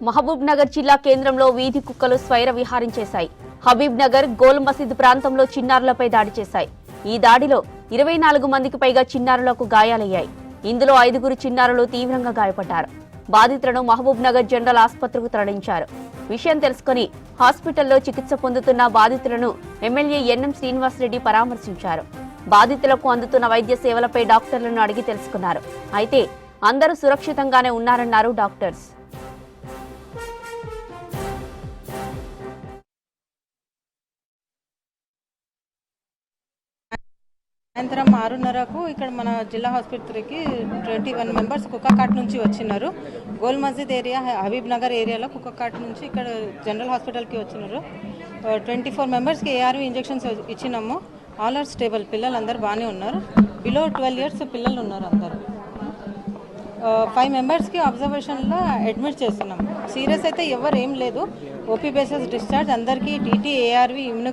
మహబూబ్ నగర్ జిల్లా కేంద్రంలో వీధి కుక్కలు స్వైర విహారం చేశాయి. హబీబ్ నగర్ గోల్ మసీద్ ప్రాంతంలో చిన్నారులపై దాడి చేశాయి. ఈ దాడిలో 24 మందికి పైగా చిన్నారులకు గాయాలయ్యాయి. ఇందులో 5 చిన్నారులు తీవ్రంగా గాయపడ్డారు. బాధితులను మహబూబ్ నగర్ జనరల్ ఆసుపత్రికి తరలించారు. విషయం తెలుసుకుని హాస్పిటల్లో చికిత్స పొందుతున్న బాధితులను ఎమ్మెల్యే ఎన్ఎం శ్రీనివాసరెడ్డి పరామర్శించారు. బాధితులకు అందుతున్న వైద్య సేవలపై డాక్టర్లను అడిగి తెలుసుకున్నారు. అయితే అందరూ సురక్షితంగానే ఉన్నారన్నారు డాక్టర్స్. సాయంత్రం 6:30కు ఇక్కడ మన జిల్లా ఆసుపత్రికి 21 మెంబర్స్ కుక్కకాట్ నుంచి వచ్చినారు. గోల్ మసీద్ ఏరియా హబీబ్ నగర్ ఏరియాలో కుక్కకాట్ నుంచి ఇక్కడ జనరల్ హాస్పిటల్కి వచ్చినారు. 24 మెంబర్స్కి ఏఆర్వి ఇంజెక్షన్స్ ఇచ్చినాము. ఆల్ ఆర్ స్టేబుల్, పిల్లలు అందరు బాగానే ఉన్నారు. బిలో 12 years పిల్లలు ఉన్నారు అందరు. 5 మెంబర్స్కి అబ్జర్వేషన్లో అడ్మిట్ చేస్తున్నాం. సీరియస్ అయితే ఎవరు ఏం లేదు. ఓపీ బేసిస్ డిశ్చార్జ్, అందరికీ టీటీ ఏఆర్వి ఇమ్యూనోగ్లోబిన్